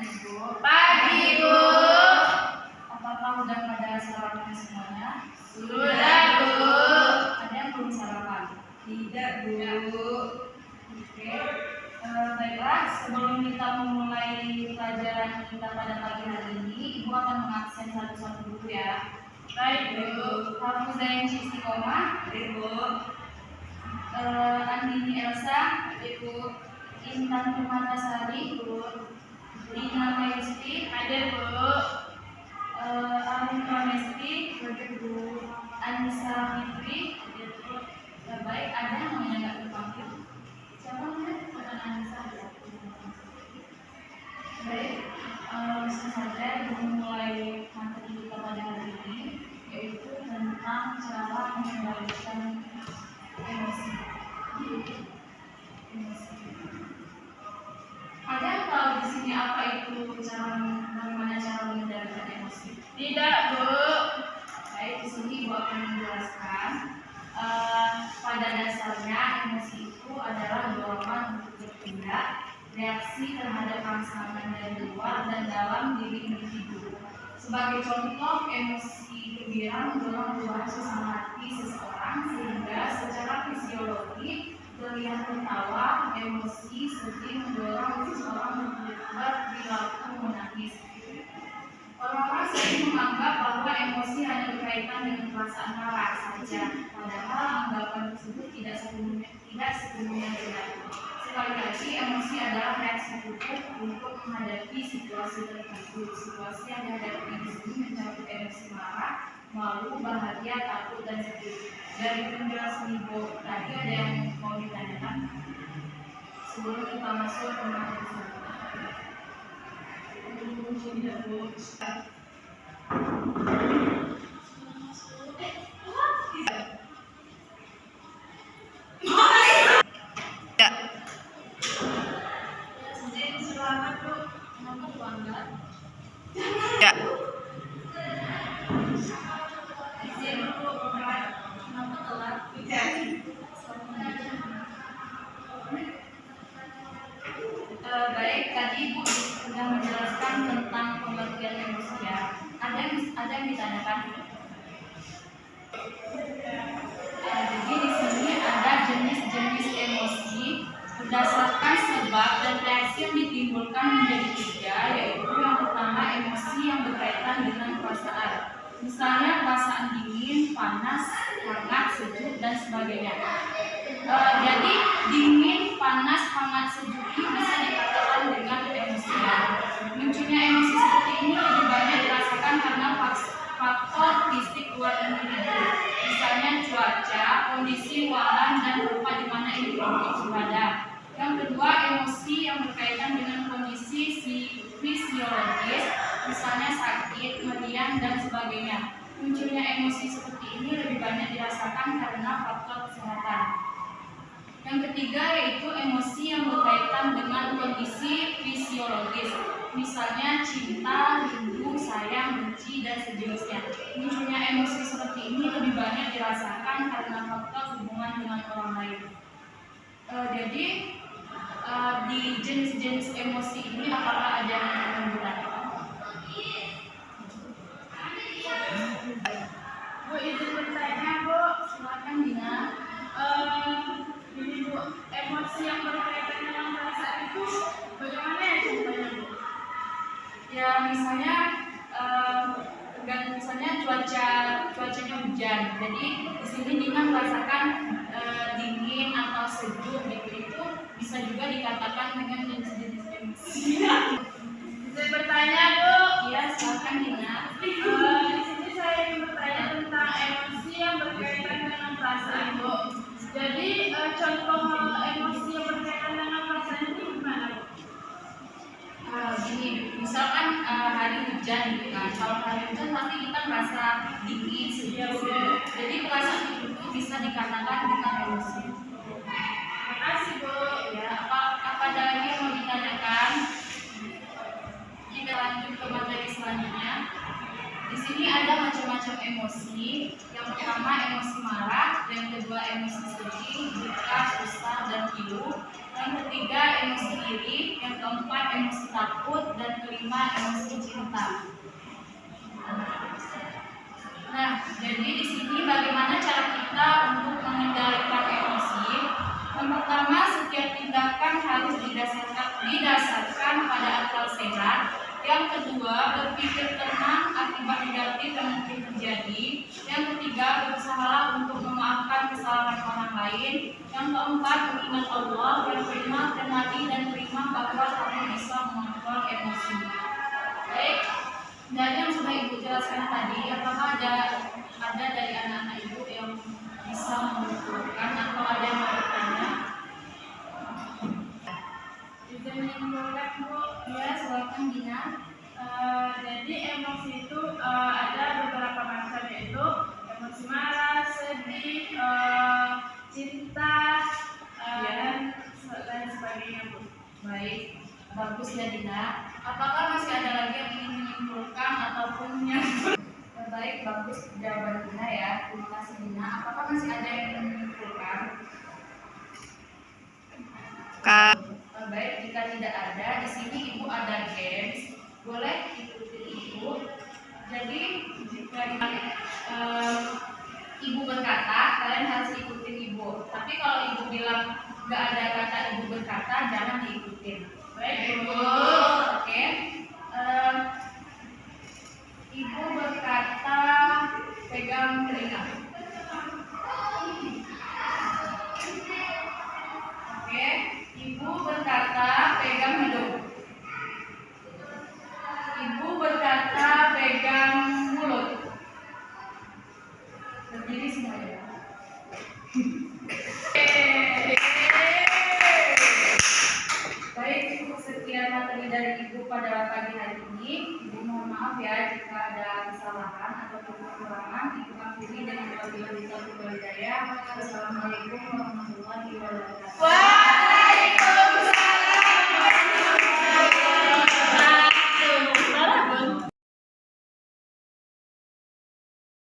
Pagi, Bu. Apakah udah pada sarapan semuanya? Sudah, Bu. Ada yang belum sarapan? Tidak, Bu. Oke. Baiklah, sebelum kita memulai pelajaran kita pada pagi hari ini, Ibu akan mengabsen satu-satu dulu ya. Baik, Bu. Hafizah Istiqomah, Ibu. Andini Elsa, Ibu. Intan Permatasari, Bu. Dina Mayusti, Ada, Bu. Arif Pramesti, Bu. Anissa Fitri. Baik, ada yang namanya nggak terpanggil? Siapa namanya? Bukan Anissa ya. Baik, langsung saja memulai materi kita pada hari ini, yaitu tentang cara mengendalikan emosi. Ada yang tahu di sini apa itu bagaimana cara mengendalikan emosi? Tidak, Bu. Baik, di sini Ibu akan menjelaskan. Pada dasarnya emosi itu adalah dorongan untuk bertindak, reaksi terhadap rangsangan dari luar dan dalam diri individu. Sebagai contoh, emosi gembira mendorong perubahan suasana hati seseorang sehingga secara fisiologi terlihat tertawa. Emosi sedih mendorong seseorang berperilaku menangis. Orang-orang sering menganggap bahwa emosi hanya berkaitan dengan perasaan marah saja, padahal anggapan tersebut tidak sepenuhnya benar. Sekali lagi, emosi adalah reaksi tubuh untuk menghadapi situasi tertentu. Situasi yang dihadapi di sini mencakup emosi marah, malu, bahagia, takut, dan sedih. Dari penjelasan Ibu tadi, ada yang mau ditanyakan sebelum kita masuk ke materi selanjutnya? Tidak, Bu. Selamat, Bu. Kenapa bangga? Ya. Izin, Bu. Kenapa telat? Baik, tadi Ibu sudah menjelaskan tentang pengertian emosi ya. Ada yang ditanyakan? Jadi di sini ada jenis-jenis emosi berdasarkan sebab dan reaksi yang ditimbulkan menjadi tiga, yaitu yang pertama emosi yang berkaitan dengan perasaan. Misalnya perasaan dingin, panas, hangat, sejuk, dan sebagainya. Jadi dingin, panas, hangat, sejuk ini bisa dikatakan dengan emosi. Munculnya emosi seperti ini lebih banyak dirasakan karena faktor fisik luar individu. Misalnya cuaca, kondisi ruangan, dan tempat di mana individu berada. Yang kedua, emosi yang berkaitan dengan kondisi fisiologis, misalnya sakit, meriang, dan sebagainya. Munculnya emosi seperti ini lebih banyak dirasakan karena faktor kesehatan. Yang ketiga yaitu emosi yang berkaitan dengan kondisi fisiologis, misalnya cinta, rindu, sayang, benci, dan sejenisnya. Munculnya emosi seperti ini lebih banyak dirasakan karena faktor hubungan dengan orang lain. Jadi di jenis-jenis emosi ini apakah ada yang ditanyakan? Bu, izin bertanya, Bu. Silakan Dina. Ini, Bu, emosi yang berkaitan dengan perasaan itu bagaimana ya contohnya, Bu? Ya misalnya cuacanya hujan. Jadi di sini Dina merasakan dingin atau sejuk gitu, itu bisa juga dikatakan dengan jenis-jenis emosi. Izin bertanya, Bu. Iya, silakan Dina. Di sini saya ingin bertanya tentang emosi yang berkaitan dengan perasaan, Bu. Jadi contoh emosi yang berkaitan dengan perasaan itu gimana, Bu? Gini, misalkan hari hujan gitu kan. Kalau hari hujan pasti kita merasa dingin, sejuk. Jadi perasaan itu bisa dikatakan dengan emosi. Terima kasih, Bu. Ya, apa ada lagi yang mau ditanyakan? Kita lanjut ke materi selanjutnya. Di sini ada macam-macam emosi. Yang pertama emosi marah, yang kedua emosi sedih, duka, susah, dan pilu. Yang ketiga emosi iri, yang keempat emosi takut, dan kelima menerima emosi cinta. Nah, jadi di sini bagaimana cara kita untuk mengendalikan emosi? Yang pertama, setiap tindakan harus didasarkan pada akal sehat. Yang kedua, berpikir tenang akibat negatif yang mungkin terjadi. Yang ketiga, berusahalah untuk memaafkan kesalahan orang lain. Yang keempat, mengingat Allah. Yang kelima, cermati dan terima bahwa kamu bisa mengontrol emosi. Baik, dari yang sudah Ibu jelaskan tadi, apakah ada dari anak-anak Ibu yang bisa mengumpulkan atau ada yang mau bertanya? Izin menyimpulkan Bu. Ya, silakan Dina. Jadi emosi itu ada beberapa macam, yaitu emosi marah, sedih, cinta, dan lain sebagainya Bu. Baik, bagus ya Dina. Apakah masih ada lagi yang ingin menyimpulkan ataupun yang baik, bagus jawaban Dina ya. Terima kasih Dina. Apakah masih ada yang ingin menyimpulkan? Kak. Baik, jika tidak ada, di sini Ibu ada games. Boleh ikuti Ibu. Jadi jika Ibu berkata, kalian harus ikutin Ibu. Tapi kalau Ibu bilang nggak ada kata Ibu berkata, jangan diikutin. Baik Ibu. Oke. Ibu berkata, pegang telinga. Oke. Ibu berkata, pegang hidung. Ibu berkata, pegang mulut. Berdiri semuanya. Baik, sekian materi dari Ibu pada pagi hari ini. Ibu mohon maaf ya jika ada kesalahan atau kekurangan. Ibu akhiri dengan wabillahi taufiq wal hidayah. Wassalamualaikum warahmatullahi wabarakatuh.